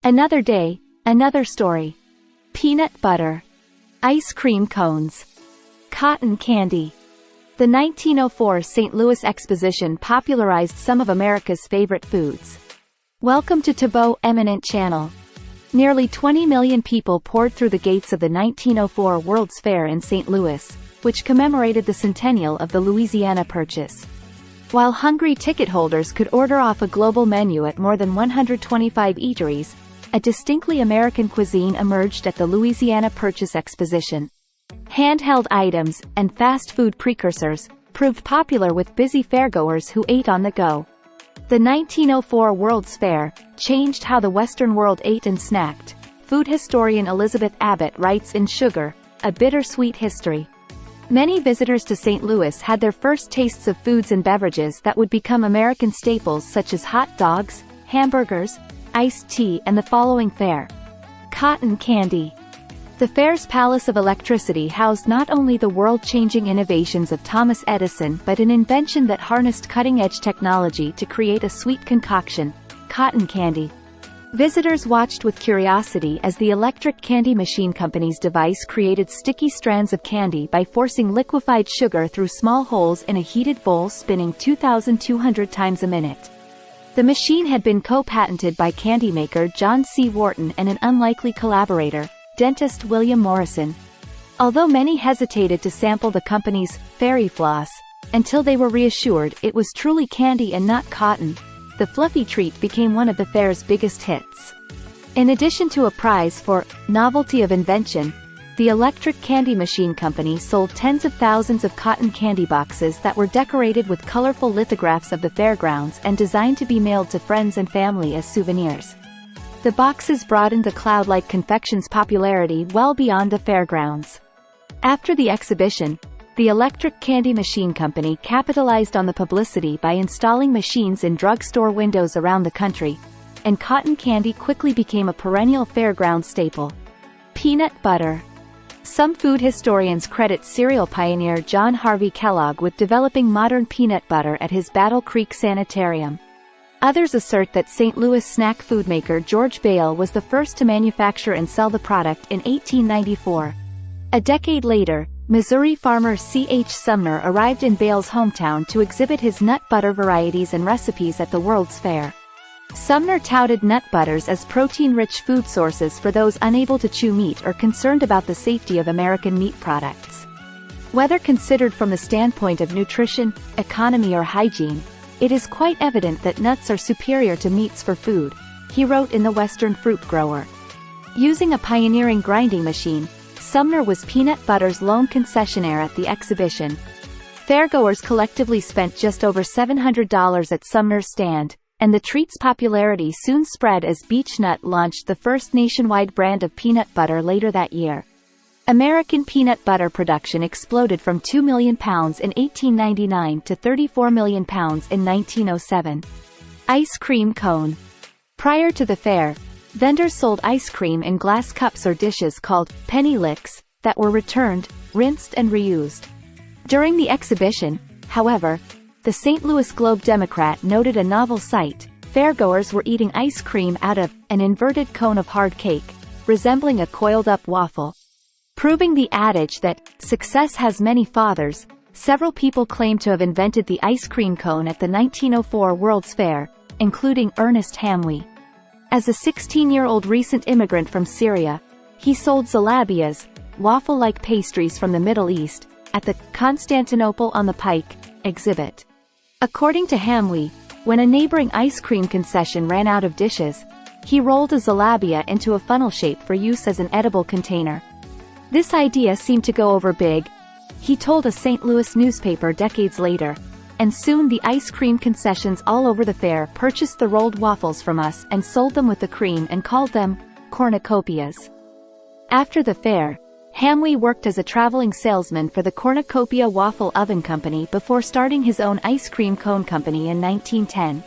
Another day, another story. Peanut butter. Ice cream cones. Cotton candy. The 1904 St. Louis Exposition popularized some of America's favorite foods. Welcome to Tabot Eminent Channel. Nearly 20 million people poured through the gates of the 1904 World's Fair in St. Louis, which commemorated the centennial of the Louisiana Purchase. While hungry ticket holders could order off a global menu at more than 125 eateries, a distinctly American cuisine emerged at the Louisiana Purchase Exposition. Handheld items, and fast food precursors, proved popular with busy fairgoers who ate on the go. The 1904 World's Fair changed how the Western world ate and snacked. Food historian Elizabeth Abbott writes in Sugar, A Bittersweet History. Many visitors to St. Louis had their first tastes of foods and beverages that would become American staples such as hot dogs, hamburgers, iced tea and the following fair. Cotton candy. The fair's Palace of Electricity housed not only the world-changing innovations of Thomas Edison but an invention that harnessed cutting-edge technology to create a sweet concoction, cotton candy. Visitors watched with curiosity as the electric candy machine company's device created sticky strands of candy by forcing liquefied sugar through small holes in a heated bowl spinning 2,200 times a minute. The machine had been co-patented by candy maker John C. Wharton and an unlikely collaborator, dentist William Morrison. Although many hesitated to sample the company's fairy floss, until they were reassured it was truly candy and not cotton, the fluffy treat became one of the fair's biggest hits. In addition to a prize for novelty of invention, the electric candy machine company sold tens of thousands of cotton candy boxes that were decorated with colorful lithographs of the fairgrounds and designed to be mailed to friends and family as souvenirs. The boxes broadened the cloud-like confection's popularity well beyond the fairgrounds. After the exhibition, the electric candy machine company capitalized on the publicity by installing machines in drugstore windows around the country, and cotton candy quickly became a perennial fairground staple. Peanut butter. Some food historians credit cereal pioneer John Harvey Kellogg with developing modern peanut butter at his Battle Creek Sanitarium. Others assert that St. Louis snack food maker George Bale was the first to manufacture and sell the product in 1894. A decade later, Missouri farmer C. H. Sumner arrived in Bale's hometown to exhibit his nut butter varieties and recipes at the World's Fair. Sumner touted nut butters as protein-rich food sources for those unable to chew meat or concerned about the safety of American meat products. Whether considered from the standpoint of nutrition, economy or hygiene, it is quite evident that nuts are superior to meats for food, he wrote in the Western Fruit Grower. Using a pioneering grinding machine, Sumner was peanut butter's lone concessionaire at the exhibition. Fairgoers collectively spent just over $700 at Sumner's stand, and the treat's popularity soon spread as Beech-Nut launched the first nationwide brand of peanut butter later that year. American peanut butter production exploded from 2 million pounds in 1899 to 34 million pounds in 1907. Ice cream cone. Prior to the fair, vendors sold ice cream in glass cups or dishes called penny licks that were returned, rinsed and reused. During the exhibition, however, the St. Louis Globe-Democrat noted a novel sight. Fairgoers were eating ice cream out of an inverted cone of hard cake, resembling a coiled-up waffle. Proving the adage that success has many fathers, several people claim to have invented the ice cream cone at the 1904 World's Fair, including Ernest Hamwi. As a 16-year-old recent immigrant from Syria, he sold zalabias, waffle-like pastries from the Middle East, at the Constantinople on the Pike exhibit. According to Hamwi, when a neighboring ice cream concession ran out of dishes, he rolled a zalabia into a funnel shape for use as an edible container. This idea seemed to go over big, he told a St. Louis newspaper decades later, and soon the ice cream concessions all over the fair purchased the rolled waffles from us and sold them with the cream and called them cornucopias. After the fair, Hamwi worked as a traveling salesman for the Cornucopia Waffle Oven Company before starting his own ice cream cone company in 1910.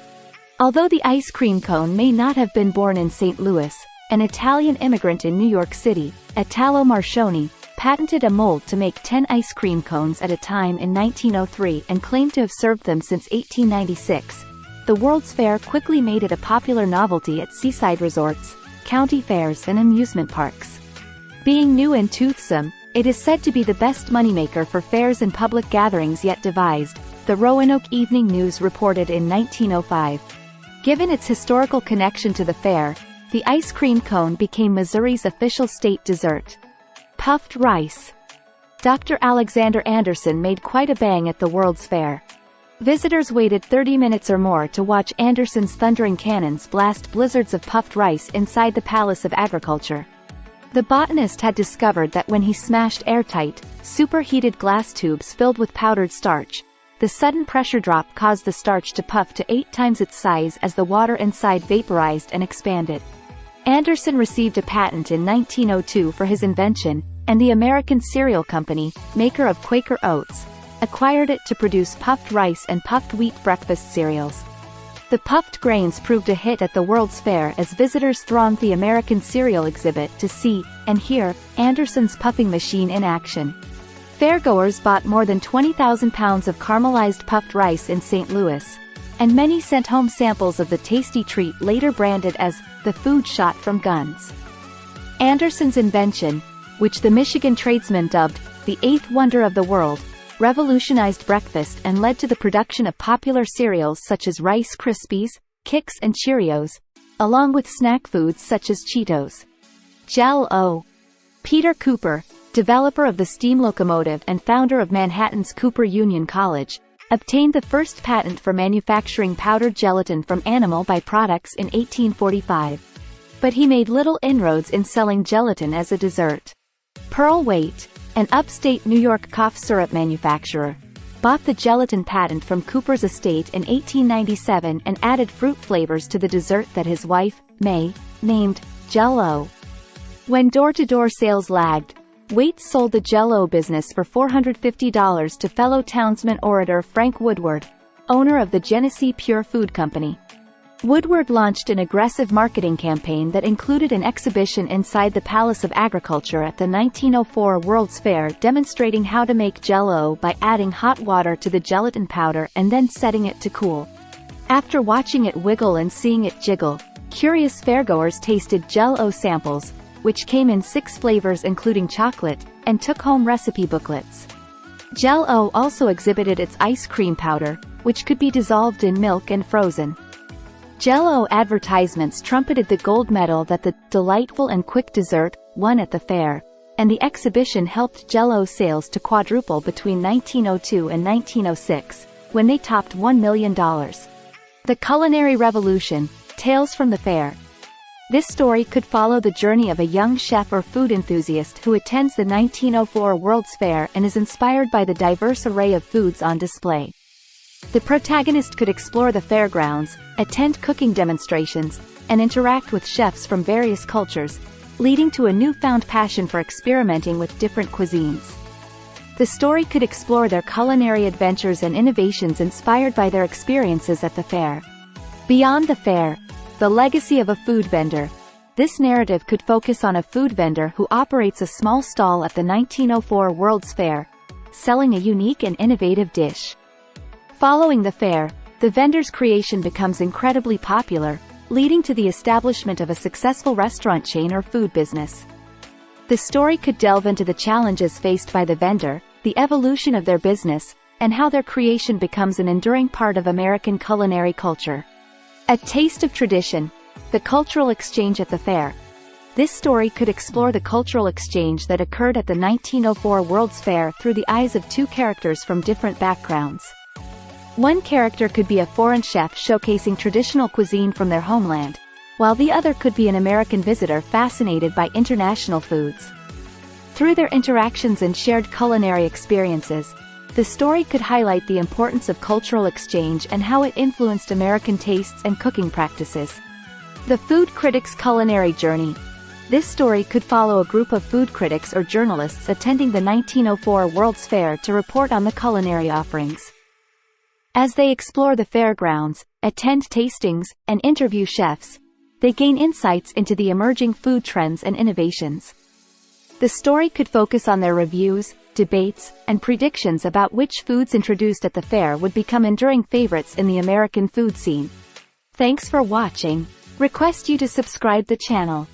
Although the ice cream cone may not have been born in St. Louis, an Italian immigrant in New York City, Italo Marchoni, patented a mold to make 10 ice cream cones at a time in 1903 and claimed to have served them since 1896. The World's Fair quickly made it a popular novelty at seaside resorts, county fairs and amusement parks. Being new and toothsome, it is said to be the best moneymaker for fairs and public gatherings yet devised, the Roanoke Evening News reported in 1905. Given its historical connection to the fair, the ice cream cone became Missouri's official state dessert. Puffed rice. Dr. Alexander Anderson made quite a bang at the World's Fair. Visitors waited 30 minutes or more to watch Anderson's thundering cannons blast blizzards of puffed rice inside the Palace of Agriculture. The botanist had discovered that when he smashed airtight, superheated glass tubes filled with powdered starch, the sudden pressure drop caused the starch to puff to 8 times its size as the water inside vaporized and expanded. Anderson received a patent in 1902 for his invention, and the American Cereal Company, maker of Quaker Oats, acquired it to produce puffed rice and puffed wheat breakfast cereals. The puffed grains proved a hit at the World's Fair as visitors thronged the American cereal exhibit to see, and hear, Anderson's puffing machine in action. Fairgoers bought more than 20,000 pounds of caramelized puffed rice in St. Louis, and many sent home samples of the tasty treat later branded as the food shot from guns. Anderson's invention, which the Michigan tradesmen dubbed the eighth wonder of the world, revolutionized breakfast and led to the production of popular cereals such as Rice Krispies, Kix and Cheerios, along with snack foods such as Cheetos. Jell-O. Peter Cooper, developer of the steam locomotive and founder of Manhattan's Cooper Union College, obtained the first patent for manufacturing powdered gelatin from animal byproducts in 1845. But he made little inroads in selling gelatin as a dessert. Pearl Waite, an upstate New York cough syrup manufacturer, bought the gelatin patent from Cooper's estate in 1897 and added fruit flavors to the dessert that his wife, May, named Jell-O. When door-to-door sales lagged, Waite sold the Jell-O business for $450 to fellow townsman orator Frank Woodward, owner of the Genesee Pure Food Company. Woodward launched an aggressive marketing campaign that included an exhibition inside the Palace of Agriculture at the 1904 World's Fair demonstrating how to make Jell-O by adding hot water to the gelatin powder and then setting it to cool. After watching it wiggle and seeing it jiggle, curious fairgoers tasted Jell-O samples, which came in 6 flavors including chocolate, and took home recipe booklets. Jell-O also exhibited its ice cream powder, which could be dissolved in milk and frozen. Jell-O advertisements trumpeted the gold medal that the delightful and quick dessert won at the fair, and the exhibition helped Jell-O sales to quadruple between 1902 and 1906, when they topped $1 million. The Culinary Revolution, Tales from the Fair. This story could follow the journey of a young chef or food enthusiast who attends the 1904 World's Fair and is inspired by the diverse array of foods on display. The protagonist could explore the fairgrounds, attend cooking demonstrations, and interact with chefs from various cultures, leading to a newfound passion for experimenting with different cuisines. The story could explore their culinary adventures and innovations inspired by their experiences at the fair. Beyond the fair, the legacy of a food vendor. This narrative could focus on a food vendor who operates a small stall at the 1904 World's Fair, selling a unique and innovative dish. Following the fair, the vendor's creation becomes incredibly popular, leading to the establishment of a successful restaurant chain or food business. The story could delve into the challenges faced by the vendor, the evolution of their business, and how their creation becomes an enduring part of American culinary culture. A taste of tradition, the cultural exchange at the fair. This story could explore the cultural exchange that occurred at the 1904 World's Fair through the eyes of 2 characters from different backgrounds. One character could be a foreign chef showcasing traditional cuisine from their homeland, while the other could be an American visitor fascinated by international foods. Through their interactions and shared culinary experiences, the story could highlight the importance of cultural exchange and how it influenced American tastes and cooking practices. The food critic's culinary journey. This story could follow a group of food critics or journalists attending the 1904 World's Fair to report on the culinary offerings. As they explore the fairgrounds, attend tastings, and interview chefs, they gain insights into the emerging food trends and innovations. The story could focus on their reviews, debates, and predictions about which foods introduced at the fair would become enduring favorites in the American food scene. Thanks for watching. Request you to subscribe the channel.